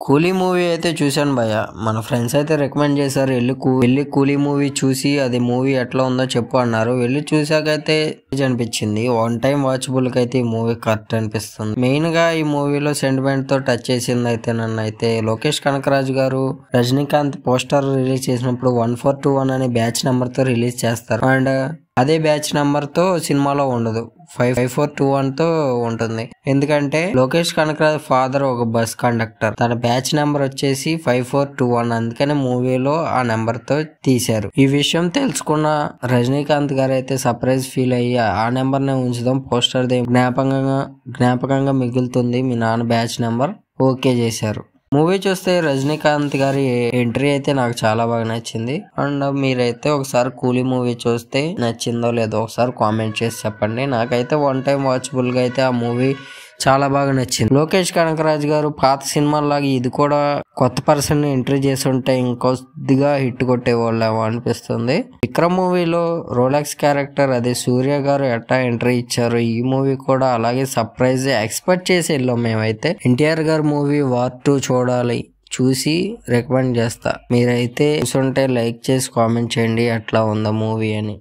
కూలీ మూవీ అయితే చూశాను భయ్య. మన ఫ్రెండ్స్ అయితే రికమెండ్ చేశారు, వెళ్ళి కూలీ మూవీ చూసి అది మూవీ ఎట్లా ఉందో చెప్పు అన్నారు. వెళ్ళి చూసాకైతే అనిపించింది. వన్ టైం వాచబుల్ కి అయితే ఈ మూవీ కరెక్ట్ అనిపిస్తుంది. మెయిన్ గా ఈ మూవీలో సెంటిమెంట్ తో టచ్ చేసింది అయితే నన్ను అయితే లోకేష్ కనకరాజు గారు రజనీకాంత్ పోస్టర్ రిలీజ్ చేసినప్పుడు 1421 అనే బ్యాచ్ నెంబర్ తో రిలీజ్ చేస్తారు. అండ్ అదే బ్యాచ్ నెంబర్ తో సినిమాలో ఉండదు, 5421 తో ఉంటుంది. ఎందుకంటే లోకేష్ కనకరాజ్ ఫాదర్ ఒక బస్ కండక్టర్, తన బ్యాచ్ నెంబర్ వచ్చేసి 5421, అందుకనే మూవీలో ఆ నెంబర్ తో తీశారు. ఈ విషయం తెలుసుకున్న రజనీకాంత్ గారు అయితే సర్ప్రైజ్ ఫీల్ అయ్యి ఆ నెంబర్ నే ఉంచుదాం, పోస్టర్ జ్ఞాపకంగా మిగులుతుంది మీ నాన్న బ్యాచ్ నెంబర్, ఓకే చేశారు. మూవీ చూస్తే రజనీకాంత్ గారి ఎంట్రీ అయితే నాకు చాలా బాగా నచ్చింది. అండ్ మీరైతే ఒకసారి కూలీ మూవీ చూస్తే నచ్చిందో లేదో ఒకసారి కామెంట్ చేసి చెప్పండి. నాకైతే వన్ టైం వాచబుల్ గా అయితే ఆ మూవీ చాలా బాగా నచ్చింది. లోకేష్ కనకరాజ్ గారు పాత సినిమాలాగా ఇది కూడా కొత్త పర్సన్ ని ఎంట్రీ చేసి ఉంటే ఇంకొద్దిగా హిట్ కొట్టేవాళ్ళేమో అనిపిస్తుంది. విక్రమ్ మూవీలో రోలెక్స్ క్యారెక్టర్ అదే సూర్య గారు ఎట్టా ఎంట్రీ ఇచ్చారు, ఈ మూవీ కూడా అలాగే సర్ప్రైజ్ ఎక్స్పెక్ట్ చేసి వెళ్ళాం మేమైతే. ఎన్టీఆర్ గారు మూవీ వార్ 2 చూడాలి, చూసి రికమెండ్ చేస్తా. మీరైతే చూసుంటే లైక్ చేసి కామెంట్ చేయండి ఎట్లా ఉందా మూవీ అని.